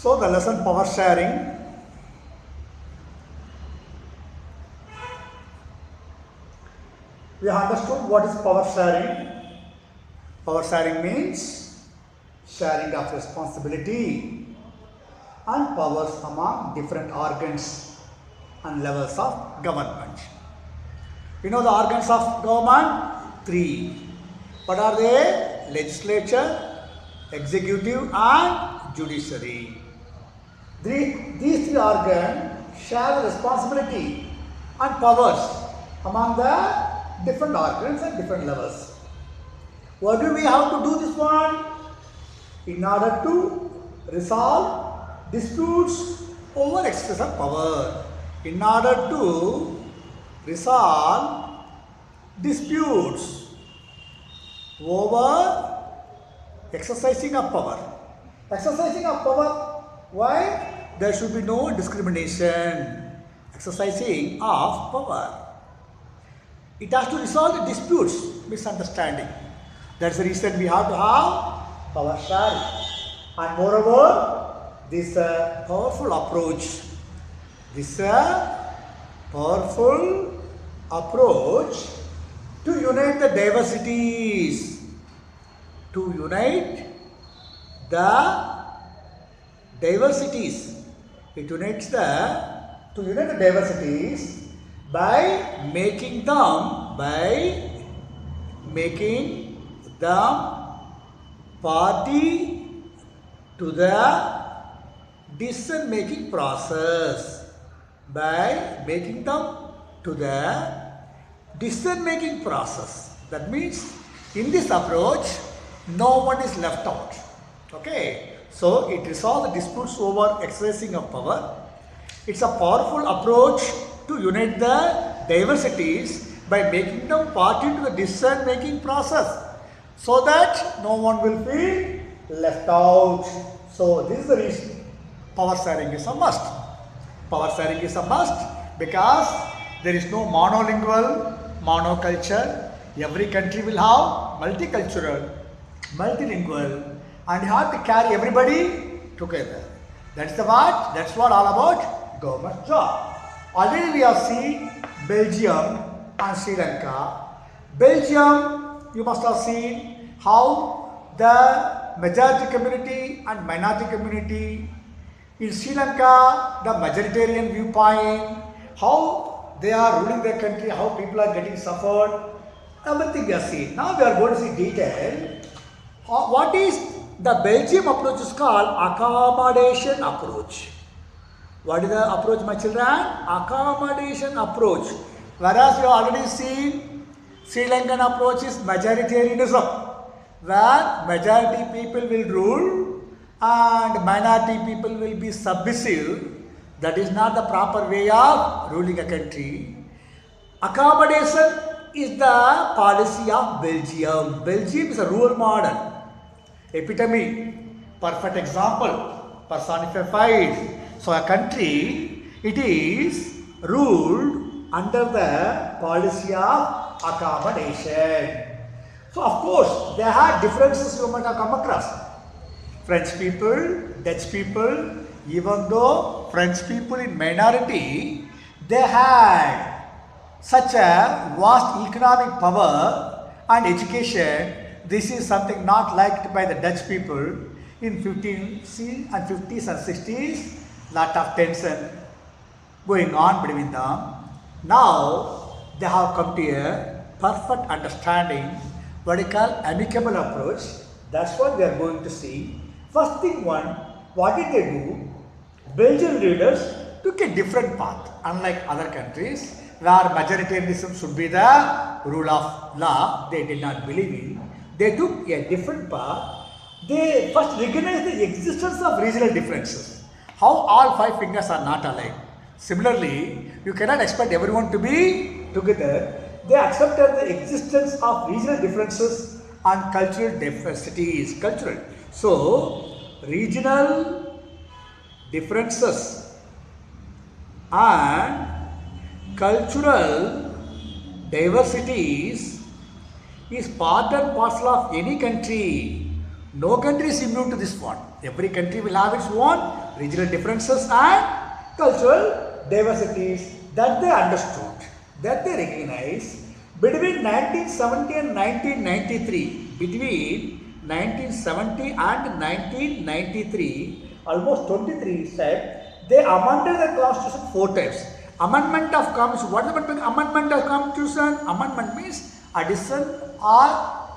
So the lesson power sharing. We have understood what is power sharing. Power sharing means sharing of responsibility and powers among different organs and levels of government. You know the organs of government? Three. What are they? Legislature, executive and judiciary. These three organs share the responsibility and powers among the different organs and different levels. What do we have to do this one? In order to resolve disputes over excessive power. In order to resolve disputes over exercising of power. Exercising of power, why? There should be no discrimination. Exercising of power. It has to resolve the disputes, misunderstanding. That's the reason we have to have power sharing. And moreover, this powerful approach. This powerful approach to unite the diversities. To unite the diversities. It unites to unite the diversities by making them party to the decision making process. By making them to the decision making process. That means in this approach no one is left out. Okay. So it resolves the disputes over exercising of power. It's a powerful approach to unite the diversities by making them party to the decision making process so that no one will feel left out. So this is the reason power sharing is a must. Power sharing is a must because there is no monolingual, monoculture. Every country will have multicultural, multilingual, and you have to carry everybody together. That's what all about government job. Already we have seen Belgium and Sri Lanka. Belgium, you must have seen how the majority community and minority community. In Sri Lanka, the majoritarian viewpoint, how they are ruling their country, how people are getting suffered, everything we have seen. Now we are going to see detail. What is the Belgium approach is called accommodation approach. What is the approach, my children? Accommodation approach. Whereas we have already seen Sri Lankan approach is majoritarianism, where majority people will rule and minority people will be submissive. That is not the proper way of ruling a country. Accommodation is the policy of Belgium. Belgium is a role model. Epitome, perfect example, personified. So a country, it is ruled under the policy of accommodation. So of course, there are differences you might have come across. French people, Dutch people, even though French people in minority, they had such a vast economic power and education. This is something not liked by the Dutch people. In 1550s and 60s, lot of tension going on between them. Now they have come to a perfect understanding, what we call amicable approach. That's what we are going to see. First thing one, what did they do? Belgian leaders took a different path, unlike other countries where majoritarianism should be the rule of law. They did not believe in. They took a different path. They first recognized the existence of regional differences. How all five fingers are not alike. Similarly, you cannot expect everyone to be together. They accepted the existence of regional differences and cultural diversities. So, regional differences and cultural diversities is part and parcel of any country. No country is immune to this one. Every country will have its own regional differences and cultural diversities that they understood, that they recognized. Between 1970 and 1993, between 1970 and 1993, almost 23 said, they amended the constitution 4 times. Amendment of constitution. What is the amendment of constitution? Amendment means addition or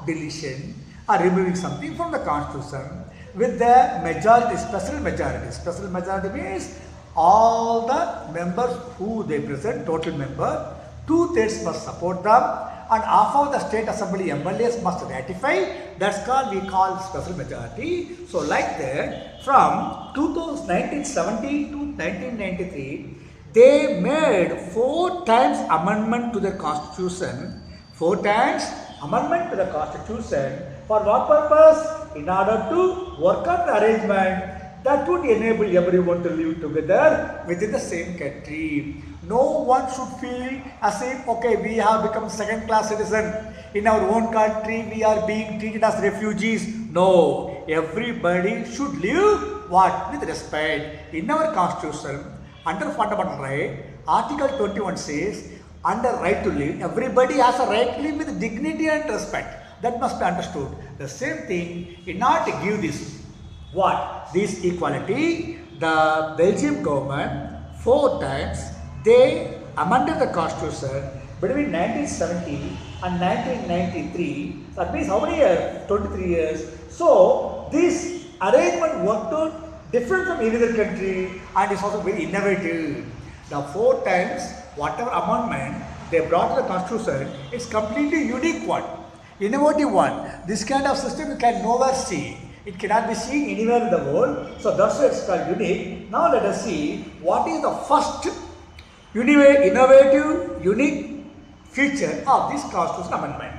deletion or removing something from the constitution with the majority, special majority. Special majority means all the members who they present, total member, 2/3 must support them and half of the state assembly MLAs must ratify. That's called, we call special majority. So like that, from 1970 to 1993, they made 4 times amendment to the constitution. 4 times amendment to the constitution. For what purpose? In order to work on the arrangement that would enable everyone to live together within the same country. No one should feel as if, okay, we have become second-class citizen. In our own country, we are being treated as refugees. No, everybody should live what? With respect. In our constitution, under fundamental right, Article 21 says, under right to live, everybody has a right to live with dignity and respect. That must be understood. The same thing, in order to give this, what? This equality, the Belgium government 4 times, they amended the constitution between 1970 and 1993. That means how many years? 23 years. So, this arrangement worked out different from any other country and is also very innovative. The 4 times, whatever amendment they brought to the constitution, it's completely unique one, innovative one. This kind of system you can nowhere see. It cannot be seen anywhere in the world. So that's why it's called unique. Now let us see what is the first innovative, unique feature of this constitution amendment.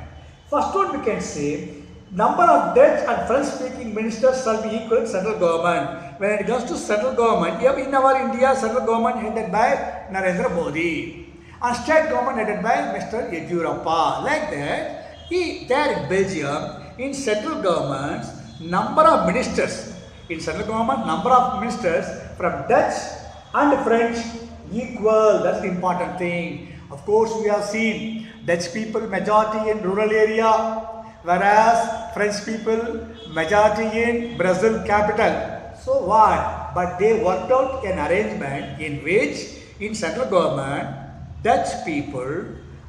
First one we can say, number of Dutch and French speaking ministers shall be equal in central government. When it comes to central government, in our India, central government headed by Narendra Modi and state government headed by Mr. Yediyurappa. Like that, there in Belgium, in central governments, number of ministers, in central government, number of ministers from Dutch and French equal. That's the important thing. Of course, we have seen Dutch people majority in rural area, whereas French people majority in Brazil capital. So what? But they worked out an arrangement in which in central government, Dutch people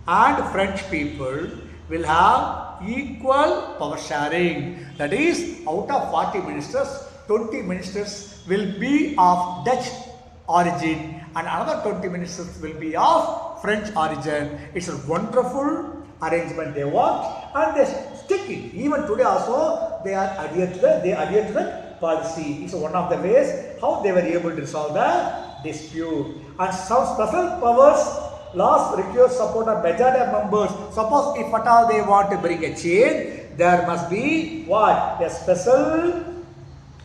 and French people will have equal power sharing. That is, out of 40 ministers, 20 ministers will be of Dutch origin and another 20 ministers will be of French origin. It's a wonderful arrangement they worked and they stick it. Even today also they are adhere to the policy. It's one of the ways how they were able to resolve the dispute. And some special powers laws require support of majority of members. Suppose if at all they want to bring a change, there must be what? A special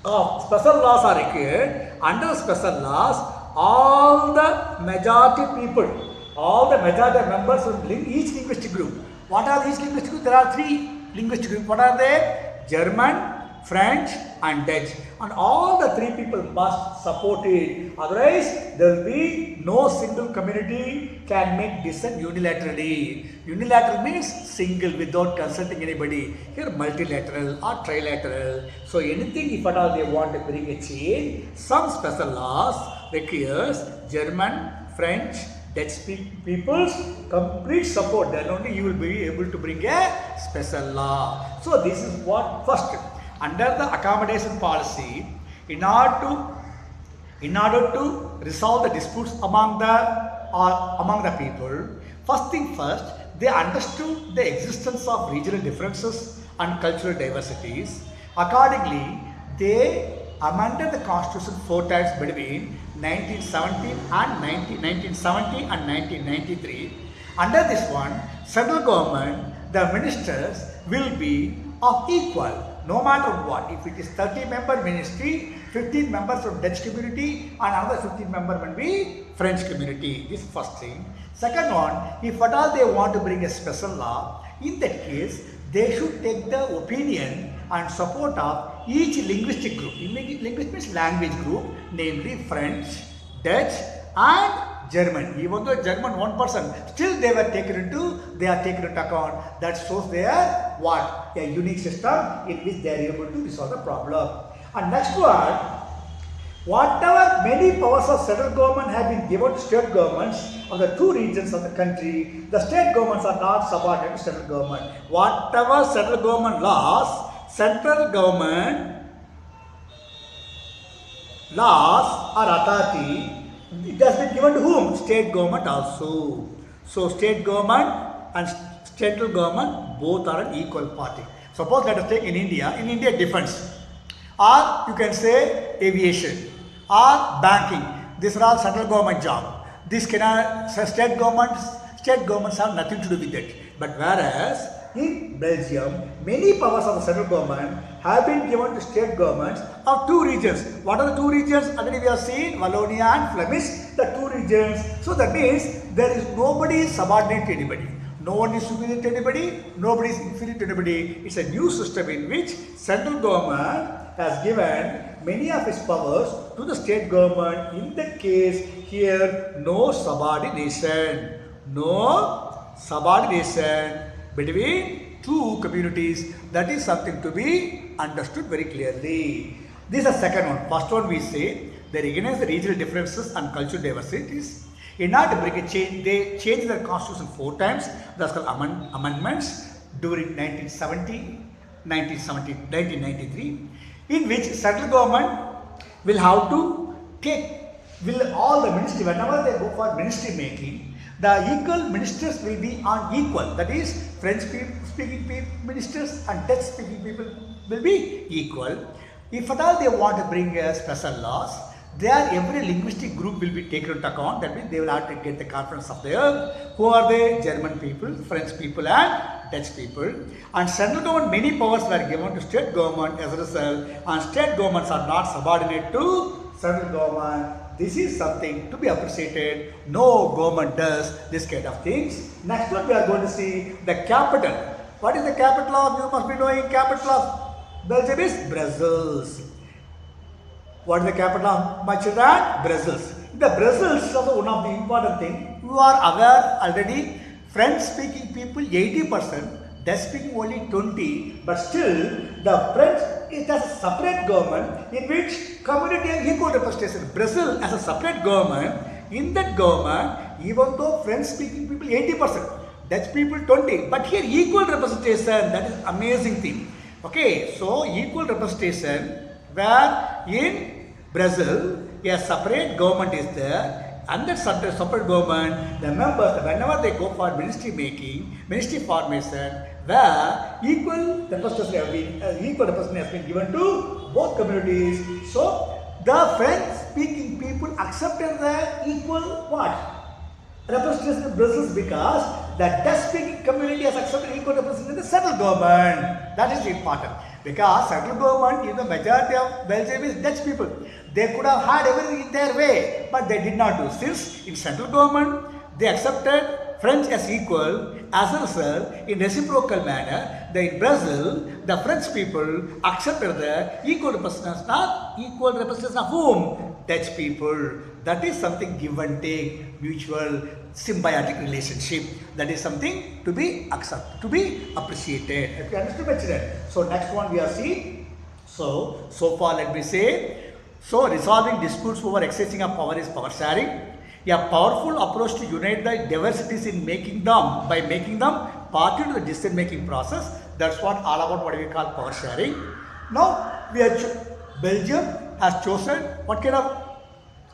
laws are required. Under special laws, all the majority people, all the majority members will link each linguistic group. What are these linguistic groups? There are 3 linguistic groups. What are they? German, French and Dutch, and all the 3 people must support it. Otherwise, there will be no single community can make decision unilaterally. Unilateral means single without consulting anybody. Here multilateral or trilateral. So anything if at all they want to bring a change, some special laws requires German, French, Dutch people's complete support. Then only you will be able to bring a special law. So this is what first. Under the accommodation policy, in order to resolve the disputes among the people, first thing first, they understood the existence of regional differences and cultural diversities. Accordingly, they amended the constitution 4 times between 1970 and 1993. Under this one, central government, the ministers will be of equal. no matter what, if it is 30-member ministry, 15 members from Dutch community and another 15 member will be French community. This is first thing. Second one, if at all they want to bring a special law, in that case, they should take the opinion and support of each linguistic group. Linguistic means language group, namely French, Dutch and German. Even though German 1%, still they are taken into account. That shows their what? A unique system in which they are able to resolve the problem. And next one, whatever many powers of central government have been given to state governments of the two regions of the country, the state governments are not subordinate to central government. Whatever central government laws or authority, it has been given to whom? State government also. So state government and central government both are an equal party. Suppose let us take in India defense, or you can say aviation or banking. These are all central government job. This cannot, state governments have nothing to do with it. But whereas in Belgium, many powers of the central government have been given to state governments of two regions. What are the two regions? Already we have seen Wallonia and Flemish, the two regions. So that means there is nobody subordinate to anybody. No one is superior to anybody, nobody is inferior to anybody. It's a new system in which central government has given many of its powers to the state government. In that case, here no subordination. No subordination between two communities. That is something to be understood very clearly. This is the second one. First one we say they recognize the regional differences and cultural diversities. In order to bring a change, they changed their constitution 4 times. That's called amendments during 1970, 1993, in which central government will have to all the ministry, whenever they go for ministry making, the equal ministers will be on equal. That is, French speaking ministers and Dutch speaking people will be equal. If at all they want to bring special laws, every linguistic group will be taken into account. That means they will have to get the confidence of who are they? German people, French people and Dutch people. And central government, many powers were given to state government as a result, and state governments are not subordinate to central government. This is something to be appreciated. No government does this kind of things. Next one we are going to see the capital. What is the capital of? You must be knowing capital of Belgium is Brussels. What is the capital of my children? Brussels. The Brussels is also one of the important things. You are aware already, French speaking people 80%, Dutch speaking only 20%, but still the French, it has a separate government in which community and equal representation. Brazil has a separate government. In that government, even though French speaking people 80%, Dutch people 20%, but here equal representation, that is amazing thing. Okay, so equal representation where in Brazil a separate government is there, and that separate government, the members, whenever they go for ministry making, ministry formation, where equal representation has been given to both communities. So the French speaking people accepted the equal what? Representation in Brussels, because the Dutch speaking community has accepted equal representation in the central government. That is important, because central government is the majority of Belgium is Dutch people. They could have had everything in their way, but they did not do. Since in central government they accepted French as equal, as a result, in reciprocal manner, in Brazil, the French people accepted the equal representation of whom? Dutch people. That is something give and take, mutual, symbiotic relationship. That is something to be accepted, to be appreciated. If you understood my children. So next one we are seeing. So far let me say, resolving disputes over exercising of power is power sharing. A powerful approach to unite the diversities in by making them part of the decision making process. That's what all about what we call power sharing. Now Belgium has chosen what kind of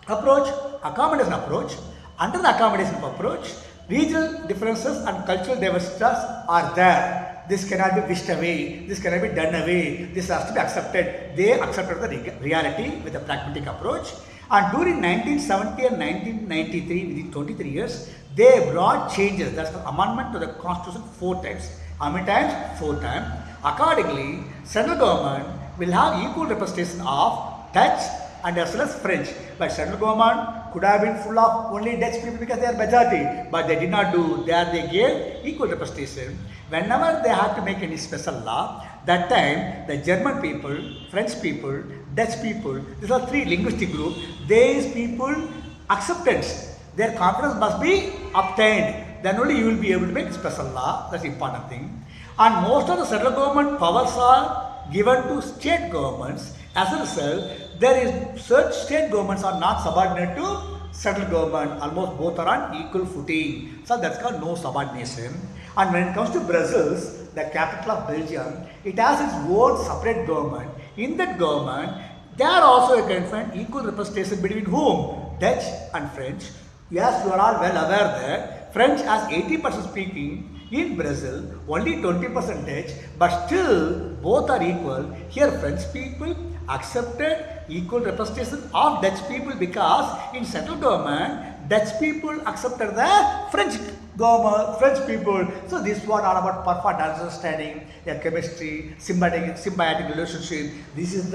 approach? Accommodation approach. Under the accommodation approach, regional differences and cultural diversities are there. This cannot be wished away. This cannot be done away. This has to be accepted. They accepted the reality with a pragmatic approach. And during 1970 and 1993, within 23 years, they brought changes. That's the amendment to the constitution 4 times. How many times? 4 times. Accordingly, central government will have equal representation of Dutch and as well as French. But central government could have been full of only Dutch people because they are majority, but they did not do. They gave equal representation. Whenever they have to make any special law, that time the German people, French people, Dutch people, these are three linguistic groups. These people acceptance, their confidence must be obtained. Then only you will be able to make special law. That's the important thing. And most of the central government powers are given to state governments. As a result, such state governments are not subordinate to central government. Almost both are on equal footing. So that's called no subordination. And when it comes to Brussels, the capital of Belgium, it has its own separate government. In that government, there also you can find equal representation between whom? Dutch and French. Yes, you are all well aware that French has 80% speaking in Brazil, only 20% Dutch, but still both are equal. Here French people accepted equal representation of Dutch people because in central government, Dutch people accepted the French government, French people. So this was all about perfect understanding, chemistry, symbiotic relationship. This was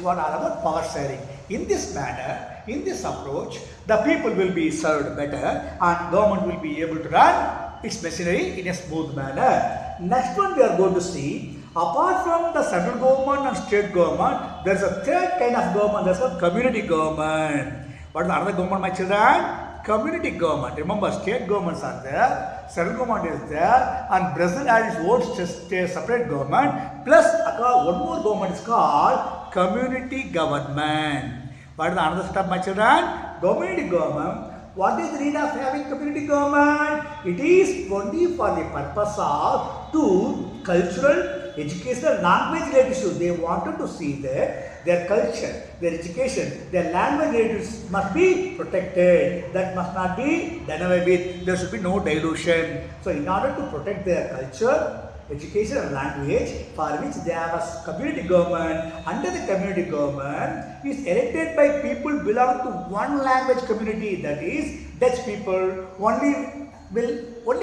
all about power sharing. In this manner, in this approach, the people will be served better and government will be able to run its machinery in a smooth manner. Next one we are going to see, apart from the central government and state government, there is a third kind of government, that is called community government. What is the other government, my children? Community government. Remember, state governments are there, central government is there, and Brazil has its own separate government. Plus, one more government is called community government. What is the another step, my children? Community government. What is the need of having community government? It is only for the purpose of cultural, educational, language related issues. They wanted to see that their culture, their education, their language related must be protected. That must not be done away with. There should be no dilution. So in order to protect their culture, education and language, for which they have a community government. Under the community government is elected by people belong to one language community, that is Dutch people. Only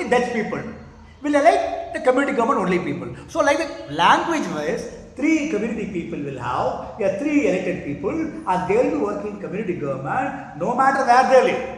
Dutch people will elect the community government, only people. So like the language wise, three community people will have, three elected people, and they will be working community government no matter where they live.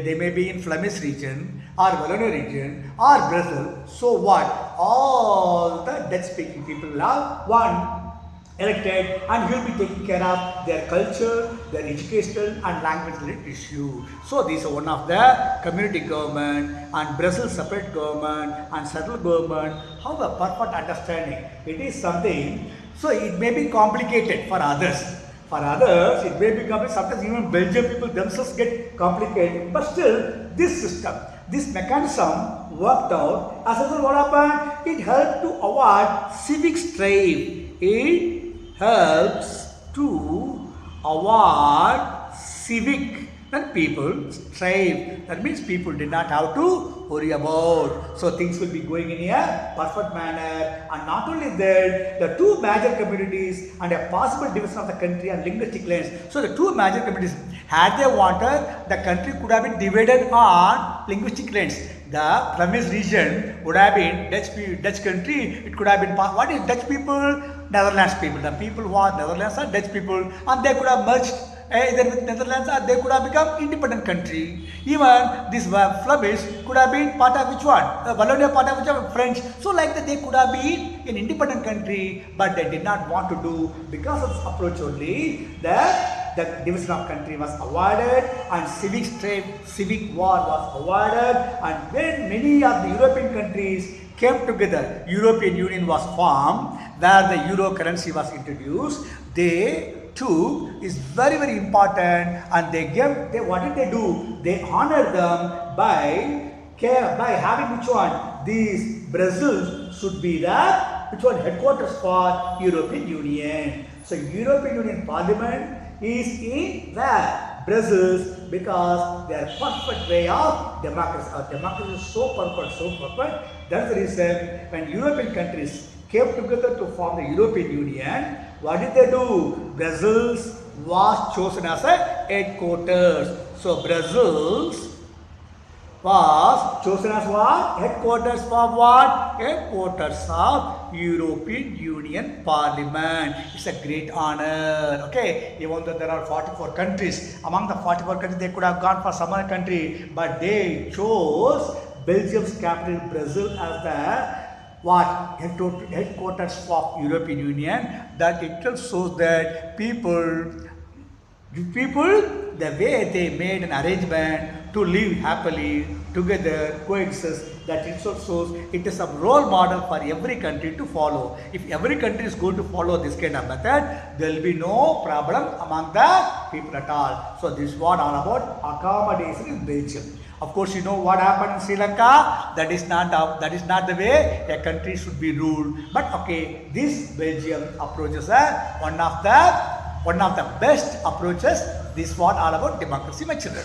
They may be in Flemish region or Wallonia region or Brazil. So what? All the Dutch speaking people will have one elected and he will be taking care of their culture, their educational and language related issue. So these are one of the community government, and Brazil separate government and central government have a perfect understanding. It is something, so it may be complicated for others. For others, it may be complicated. Sometimes even Belgian people themselves get complicated. But still, this system, this mechanism worked out. As a result, what happened? It helped to avoid civic strife. It helps to avoid civic and people strife. That means people did not have to worry about. So things will be going in a perfect manner. And not only that, the two major communities and a possible division of the country and linguistic lines. So the two major communities, had they wanted, the country could have been divided on linguistic lines. The Flemish region would have been Dutch country. It could have been, what is Dutch people? Netherlands people. The people who are Netherlands are Dutch people, and they could have merged either with Netherlands, or they could have become independent country. Even this Flemish could have been part of which one? Wallonia part of which one? French. So like that they could have been an independent country, but they did not want to do. Because of this approach only, the division of country was avoided and civic strife, civic war was avoided. And when many of the European countries came together, European Union was formed, where the euro currency was introduced, they too is very, very important, and what did they do? They honored them by having which one? These Brazil should be the headquarters for European Union. So European Union Parliament is in where? Brazil, because their perfect way of democracy. Our democracy is so perfect. That's the reason when European countries came together to form the European Union, what did they do? Brazil was chosen as a headquarters. So Brazil was chosen as what? Headquarters for what? Headquarters of European Union Parliament. It's a great honor. Okay, even though there are 44 countries, among the 44 countries they could have gone for some other country, but they chose Belgium's capital Brussels as the what headquarters of European Union. That itself shows that people, the way they made an arrangement to live happily together, coexist, that itself shows it is a role model for every country to follow. If every country is going to follow this kind of method, there will be no problem among the people at all. So this is what all about accommodation in Belgium. Of course, you know what happened in Sri Lanka. That is not the way a country should be ruled. But okay, this Belgium approaches one of the best approaches. This is what all about democracy, my children.